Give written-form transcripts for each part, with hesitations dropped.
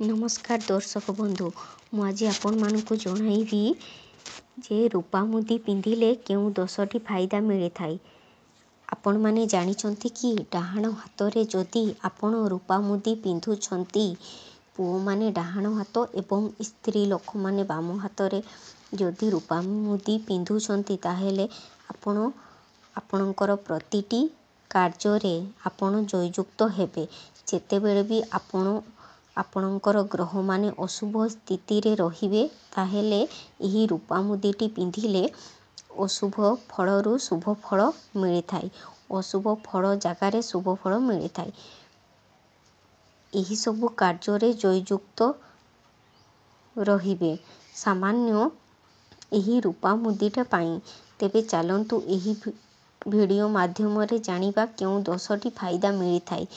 नमस्कार दर्शक बंधु मु आज आपण मानक जनइबी जे रूपा मुदी पिंधिले केउ 10टी फायदा मिली थाए। आपण माने जानिछंती कि डाहाण हाथ रे जदि आपण रूपा मुदी पिंधुछंती पुओ माने डाहाण हाथ एवं स्त्री लोक माने बाम हाथ रे जदि रूपा मुदी पिंधुछंती ताहेले आपण आपणकर प्रतिटी कार्य रे आपण जययुक्त हेबे। जेतेबेले भी आपणकर ग्रह माने अशुभ स्थिति रे रहिबे ताहेले एही रूपा मुदीटी पिंधिले अशुभ फलरू शुभ फल मिली थाए। अशुभ फल जगार शुभ फल मिली थाए। एही सबु कार्य रे जययुक्त रहिबे सामान्य एही रूपा मुदीटा पाई। तेबे चलंतु एही वीडियो माध्यम रे जानिबा केउ 10टी फायदा मिली थाए।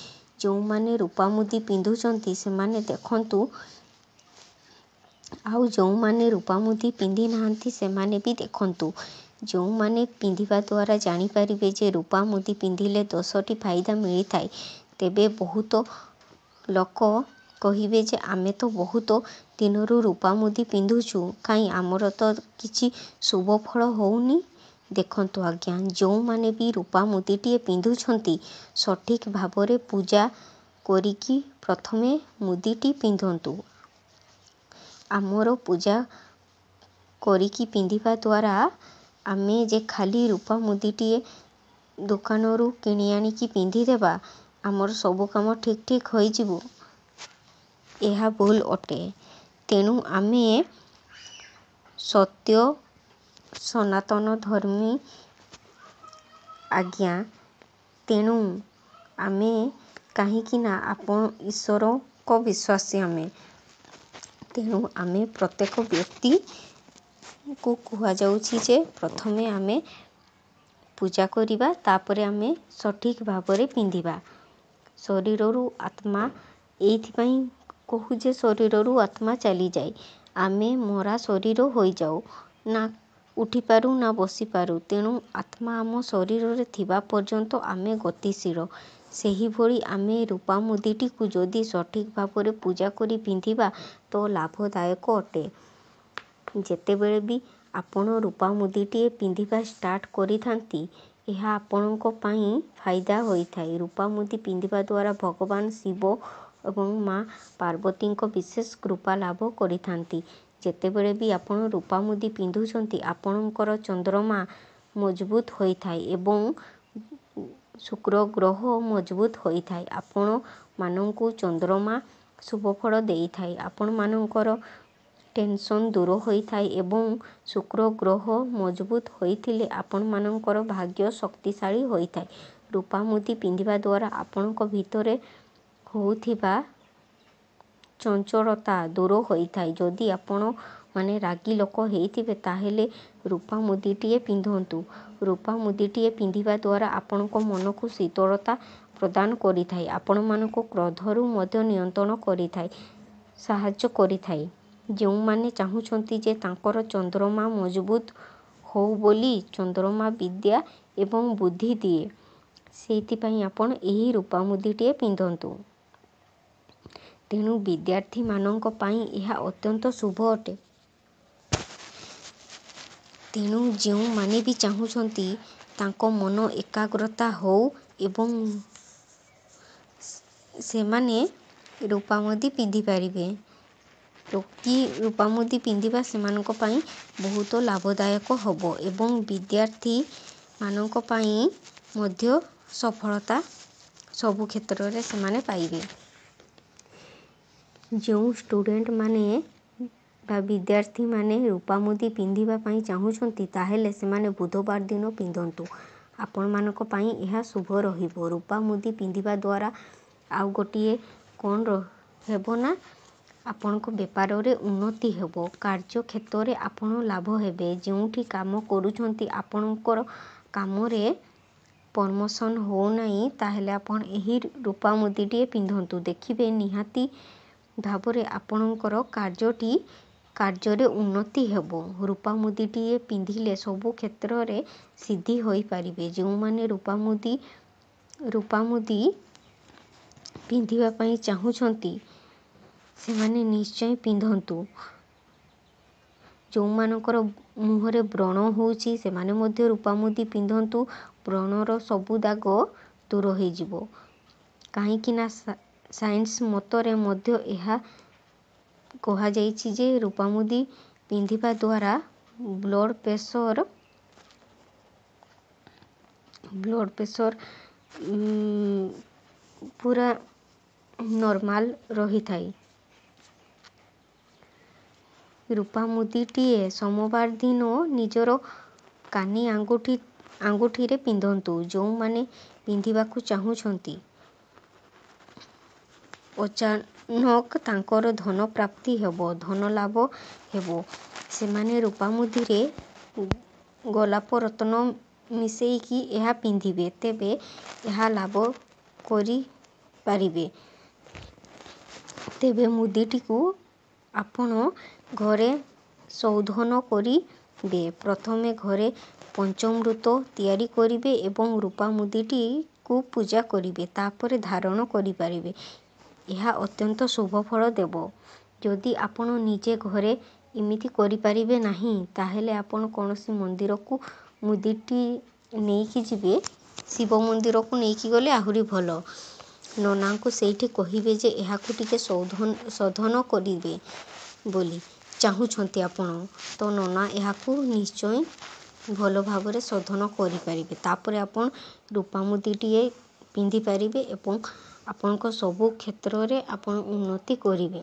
जो माने रूपा मुदी पिंधुछंती से माने देखंतु आउ जो माने रूपा मुदी पिंधि नाहंती से माने भी देखंतु। जो माने पिंधिबा द्वारा जानी परिबे जे रूपा मुदी पिंधिले 10टी फायदा मिली थाए। तेबे बहुत लोक कहिबे जे आमे तो बहुत दिनरू रूपा मुदी पिंधुछु काई आमर तो किछि शुभ फल होउनी। देखंतु आज्ञा जो माने भी रूपा मुदीटी पिंधुछंती सठिक भाबरे पूजा करिकी प्रथमे मुदीटी पिंधंतु। आमर पूजा करिकी पिंधिबा द्वारा आमे जे खाली रूपा मुदीटी दुकानरू किनि आनिकी पिंधि देबा आमर सब काम ठीक ठीक होई जिवो एहा भूल अटे। तेणु आमे सत्य सनातन धर्मी आज्ञा तेणु आमे कहीं ना आपण ईश्वर को विश्वासी आमे तेणु आमे प्रत्येक व्यक्ति को कुहा जाउछि जे प्रथमे आमे पूजा करिबा तापरे आमे सठिक भाबरे पिंधिबा। शरीररू आत्मा एथि पई कहू जे शरीररू आत्मा चली जाए आमे मरा शरीर होई जाऊ ना उठी पारू ना बसी पारू। तेणु आत्मा आम शरीर रे थिबा पर्यंत आमे गतिशील। सेही भली आमे रूपा मुदीटी को जदि सठिक भाबरे पूजा करी पिंधिबा तो लाभदायक अटे। जेतेबेले भी आपण रूपा मुदीटी पिंधिबा स्टार्ट करिथांती एहा आपणको पई फायदा होई थाए। रूपा मुदी पिंधिबा द्वारा भगवान शिव एवं माँ पार्वती को विशेष कृपा लाभ करिथांती। जेतेबेले भी आपण रूपा मुदी पिंधुछंती आपणकर चंद्रमा मजबूत होई थाए एवं शुक्र ग्रह मजबूत होई थाए। आपण मानंकु चंद्रमा शुभ फल देई थाए। आपण मानंकर टेंशन दूर होई थाए एवं शुक्र ग्रह मजबूत होइथिले आपण मानंकर भाग्य शक्तिशाली होई थाए। रूपा मुदी पिंधिबा द्वारा आपणको भितरे होउथिबा चंचलता दूर होई थाए। जदि आपण माने रागी लोक हेइथिबे ताहेले रूपा मुदीटी पिंधंतु। रूपा मुदीटी पिंधिबा द्वारा आपणको मनकु शीतलता प्रदान करि थाए। आपण मानको क्रोधरू मध्य नियंत्रण करि थाए साहाय्य करि थाए। जो माने चाहुछंती जे तांकर चंद्रमा मजबूत होउ बोली चंद्रमा विद्या एवं बुद्धि दिए सेति पई आपण एही रूपा मुदीटी पिंधंतु। तेणु विद्यार्थी मानंक पई एहा अत्यंत शुभ अटे। तेणु जो माने भी चाहुछंती तांको मन एकाग्रता हो एवं से माने रूपा मुदी पिंधि पारिबे तो कि रूपा मुदी पिंधिबा सेमानक पई बहुत लाभदायक हबो एवं विद्यार्थी मानक पई मध्य सफलता सबु क्षेत्र रे से माने पाइबे। जो स्टूडेंट माने बा विद्यार्थी माने रूपा मुदी पिंधिबा पई चाहुछंती ताहेले से माने बुधवार दिन पिंधंतु। आपण मानक पई एहा शुभ रहिबो। रूपा मुदी पिंधिबा द्वारा आउ गोटिए कोन हेबो ना आपणको व्यापार रे उन्नति हेबो। कार्य क्षेत्र रे आपण लाभ हेबे। जोंठी काम करूछंती आपणकर काम रे प्रमोशन हो नाही ताहेले आपण एही रूपा मुदीटी पिंधंतु। देखिबे निहाती भाबरे आपणकर कार्य रे उन्नति हेबो। रूपा मुदीटी पिंधिले सबु क्षेत्र रे सिद्धि होई पारिबे। जो माने रूपा मुदी पिंधिबा पई चाहुछंती ସେମାନେ ନିଶ୍ଚୟ ପିନ୍ଧନ୍ତୁ। ଯେଉଁମାନଙ୍କର ମୁହଁରେ ବ୍ରଣ ହେଉଛି ସେମାନେ ମଧ୍ୟ ରୂପା ମୁଦି ପିନ୍ଧନ୍ତୁ। ବ୍ରଣର ସବୁ ଦାଗ ଦୂର ହୋଇଯିବ। କାହିଁକିନା ସାଇନ୍ସ ମତରେ ମଧ୍ୟ ଏହା କୁହାଯାଇଛି ଯେ ରୂପା ମୁଦି ପିନ୍ଧିବା ଦ୍ୱାରା ବ୍ଲଡ଼ ପ୍ରେସର ପୁରା ନର୍ମାଲ ରହିଥାଏ। ରୂପା ମୁଦିଟିଏ ସୋମବାର ଦିନ ନିଜର କାନି ଆଙ୍ଗୁଠିରେ ପିନ୍ଧନ୍ତୁ। ଯେଉଁମାନେ ପିନ୍ଧିବାକୁ ଚାହୁଁଛନ୍ତି ଅଚାନକ ତାଙ୍କର ଧନ ପ୍ରାପ୍ତି ହେବ, ଧନ ଲାଭ ହେବ, ସେମାନେ ରୂପା ମୁଦିରେ ଗୋଲାପ ରତ୍ନ ମିଶାଇକି ଏହା ପିନ୍ଧିବେ, ତେବେ ଏହା ଲାଭ କରିପାରିବେ। ତେବେ ମୁଦିଟିକୁ ଆପଣ ଘରେ ଶୋଧନ କରିବେ। ପ୍ରଥମେ ଘରେ ପଞ୍ଚାମୃତ ତିଆରି କରିବେ ଏବଂ ରୂପା ମୁଦିଟିକୁ ପୂଜା କରିବେ। ତାପରେ ଧାରଣ କରିପାରିବେ। ଏହା ଅତ୍ୟନ୍ତ ଶୁଭ ଫଳ ଦେବ। ଯଦି ଆପଣ ନିଜେ ଘରେ ଏମିତି କରିପାରିବେ ନାହିଁ, ତାହେଲେ ଆପଣ କୌଣସି ମନ୍ଦିରକୁ ମୁଦିଟି ନେଇକି ଯିବେ। ଶିବ ମନ୍ଦିରକୁ ନେଇକି ଗଲେ ଆହୁରି ଭଲ। ନନାଙ୍କୁ ସେଇଠି କହିବେ ଯେ ଏହାକୁ ଟିକେ ଶୋଧନ କରିବେ ବୋଲି ଚାହୁଁଛନ୍ତି ଆପଣ, ତ ନନା ଏହାକୁ ନିଶ୍ଚୟ ଭଲ ଭାବରେ ଶୋଧନ କରିପାରିବେ। ତାପରେ ଆପଣ ରୂପା ମୁଦିଟିଏ ପିନ୍ଧିପାରିବେ ଏବଂ ଆପଣଙ୍କ ସବୁ କ୍ଷେତ୍ରରେ ଆପଣ ଉନ୍ନତି କରିବେ।